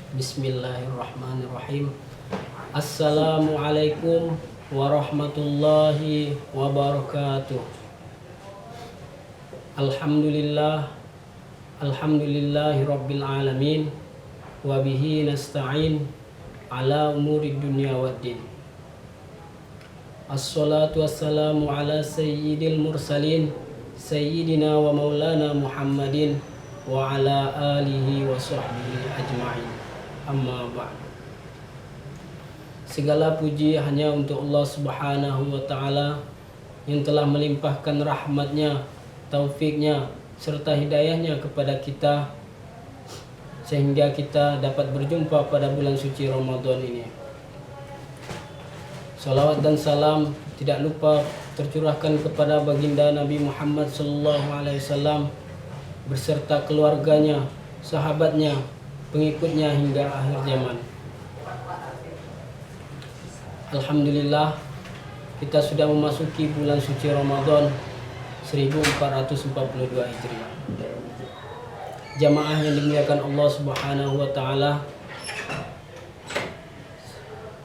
Bismillahirrahmanirrahim. Assalamualaikum warahmatullahi wabarakatuh. Alhamdulillahi rabbil alamin. Wabihi nasta'in ala umuri dunya waddin. Assalatu wassalamu ala sayyidil mursalin sayyidina wa maulana Muhammadin wa ala alihi wa sahbihi ajma'in. Amma ba'd. Segala puji hanya untuk Allah Subhanahu wa ta'ala yang telah melimpahkan rahmatnya, taufiknya, serta hidayahnya kepada kita sehingga kita dapat berjumpa pada bulan suci Ramadan ini. Salawat dan salam tidak lupa tercurahkan kepada baginda Nabi Muhammad SAW beserta keluarganya, sahabatnya, pengikutnya hingga akhir zaman. Alhamdulillah, kita sudah memasuki bulan suci Ramadan 1442 Hijriah. Jamaah yang dimuliakan Allah Subhanahu wa ta'ala,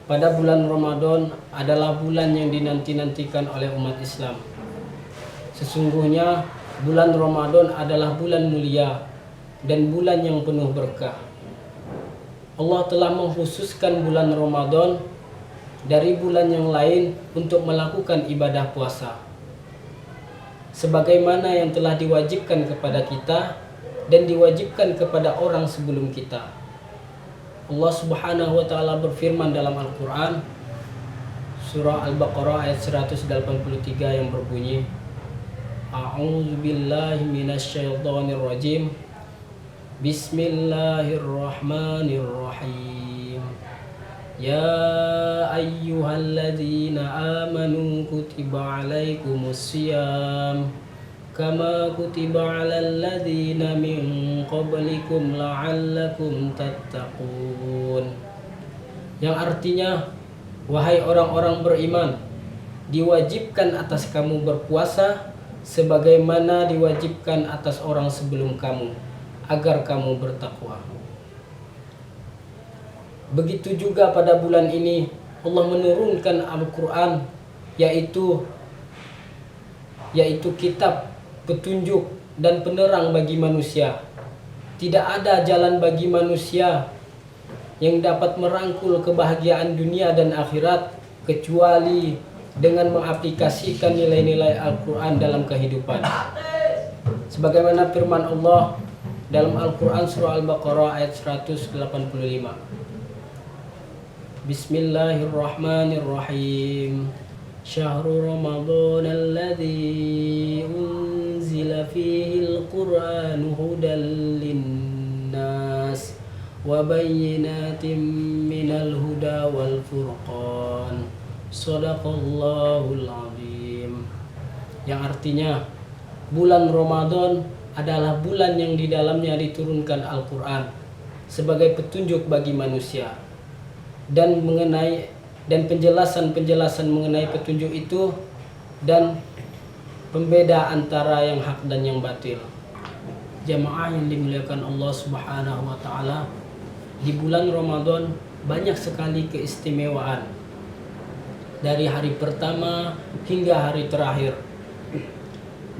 pada bulan Ramadan adalah bulan yang dinanti-nantikan oleh umat Islam. Sesungguhnya bulan Ramadan adalah bulan mulia dan bulan yang penuh berkah. Allah telah mengkhususkan bulan Ramadan dari bulan yang lain untuk melakukan ibadah puasa, sebagaimana yang telah diwajibkan kepada kita dan diwajibkan kepada orang sebelum kita. Allah Subhanahu wa ta'ala berfirman dalam Al-Quran surah Al-Baqarah ayat 183 yang berbunyi, A'udzu billahi minasyaitonir rajim. Bismillahirrahmanirrahim. Ya ayyuhalladzina amanu kutiba alaikumus shiyam kama kutiba alal ladzina min qablikum la'allakum tattaqun. Yang artinya, wahai orang-orang beriman, diwajibkan atas kamu berpuasa sebagaimana diwajibkan atas orang sebelum kamu, agar kamu bertakwa. Begitu juga pada bulan ini Allah menurunkan Al-Quran, yaitu kitab petunjuk dan penerang bagi manusia. Tidak ada jalan bagi manusia yang dapat merangkul kebahagiaan dunia dan akhirat kecuali dengan mengaplikasikan nilai-nilai Al-Quran dalam kehidupan. Sebagaimana firman Allah dalam Al-Quran surah Al-Baqarah ayat 185. Bismillahirrahmanirrahim. Syahrul Ramadan alladzi unzila fihi al-Qur'anu hudan lin-nas wa bayyinatin minal huda wal furqan. Shadaqallahul azim. Yang artinya, bulan Ramadan adalah bulan yang di dalamnya diturunkan Al-Quran sebagai petunjuk bagi manusia, dan penjelasan mengenai petunjuk itu dan pembeda antara yang hak dan yang batil. Jamaah yang dimuliakan Allah Subhanahu wa ta'ala, di bulan Ramadan banyak sekali keistimewaan, dari hari pertama hingga hari terakhir.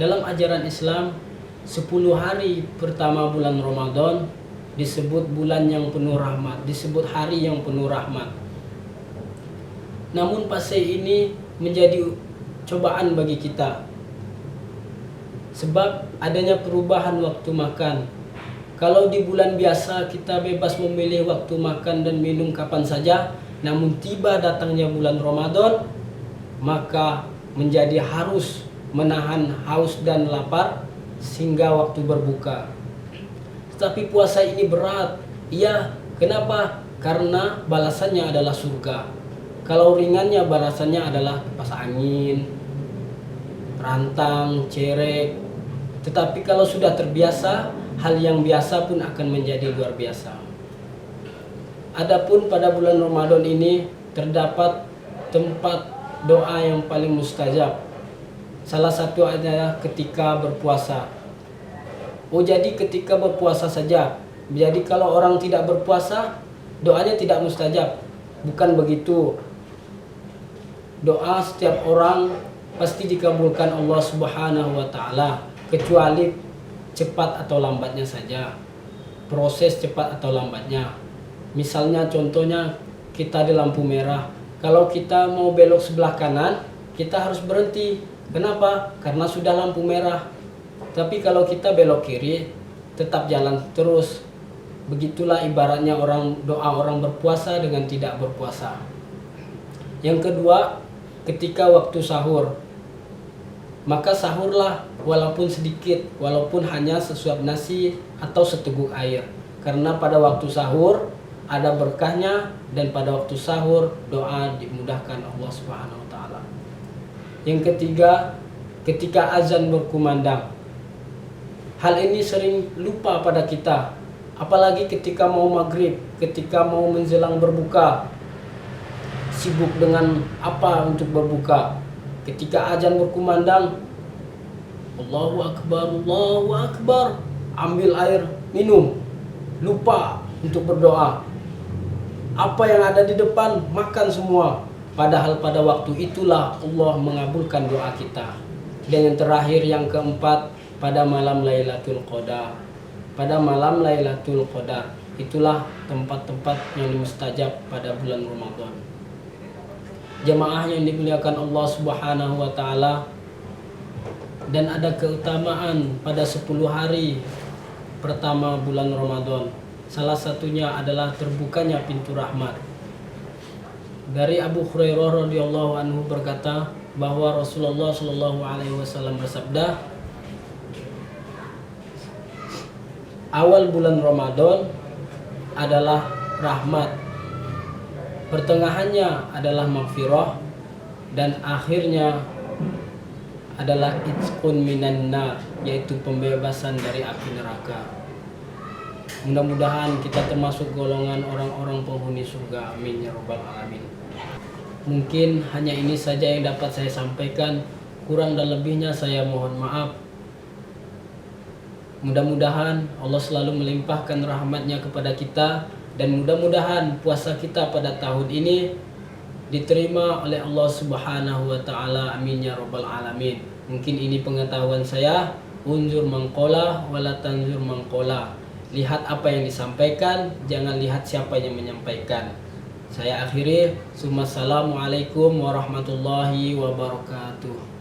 Dalam ajaran Islam, 10 hari pertama bulan Ramadan disebut bulan yang penuh rahmat, disebut hari yang penuh rahmat. Namun fase ini menjadi cobaan bagi kita, sebab adanya perubahan waktu makan. Kalau di bulan biasa kita bebas memilih waktu makan dan minum kapan saja, namun tiba datangnya bulan Ramadan, maka menjadi harus menahan haus dan lapar sehingga waktu berbuka. Tetapi puasa ini berat. Iya, kenapa? Karena balasannya adalah surga. Kalau ringannya balasannya adalah kipas angin, rantang, cerek. Tetapi kalau sudah terbiasa, hal yang biasa pun akan menjadi luar biasa. Adapun pada bulan Ramadan ini terdapat tempat doa yang paling mustajab. Salah satu adalah ketika berpuasa. Oh, jadi ketika berpuasa saja. Jadi kalau orang tidak berpuasa, doanya tidak mustajab. Bukan begitu. Doa setiap orang pasti dikabulkan Allah Subhanahu wa taala, kecuali cepat atau lambatnya saja. Proses cepat atau lambatnya. Misalnya contohnya kita di lampu merah. Kalau kita mau belok sebelah kanan, kita harus berhenti. Kenapa? Karena sudah lampu merah. Tapi kalau kita belok kiri, tetap jalan terus. Begitulah ibaratnya doa orang berpuasa dengan tidak berpuasa. Yang kedua, ketika waktu sahur, maka sahurlah walaupun sedikit, walaupun hanya sesuap nasi atau seteguk air. Karena pada waktu sahur ada berkahnya, dan pada waktu sahur doa dimudahkan Allah Subhanahu wa taala. Yang ketiga, ketika azan berkumandang. Hal ini sering lupa pada kita, apalagi ketika mau maghrib, ketika mau menjelang berbuka. Sibuk dengan apa untuk berbuka. Ketika azan berkumandang, Allahu Akbar, Allahu Akbar, ambil air, minum, lupa untuk berdoa. Apa yang ada di depan, makan semua. Padahal pada waktu itulah Allah mengabulkan doa kita. Dan yang terakhir, yang keempat, pada malam Lailatul Qadar. Pada malam Lailatul Qadar, itulah tempat-tempat yang mustajab pada bulan Ramadan. Jemaah yang dimuliakan Allah Subhanahu wa taala, dan ada keutamaan pada 10 hari pertama bulan Ramadan. Salah satunya adalah terbukanya pintu rahmat. Dari Abu Hurairah radhiyallahu anhu berkata bahwa Rasulullah shallallahu alaihi wasallam bersabda, awal bulan Ramadan adalah rahmat, pertengahannya adalah maghfirah, dan akhirnya adalah itqun minan nar, yaitu pembebasan dari api neraka. Mudah-mudahan kita termasuk golongan orang-orang penghuni surga. Amin ya rabbal alamin. Mungkin hanya ini saja yang dapat saya sampaikan. Kurang dan lebihnya saya mohon maaf. Mudah-mudahan Allah selalu melimpahkan rahmatnya kepada kita, dan mudah-mudahan puasa kita pada tahun ini diterima oleh Allah Subhanahu wa taala. Amin ya rabbal alamin. Mungkin ini pengetahuan saya. Unzur mangkola wala tanzur mangkola. Lihat apa yang disampaikan, jangan lihat siapa yang menyampaikan. Saya akhiri. Assalamualaikum warahmatullahi wabarakatuh.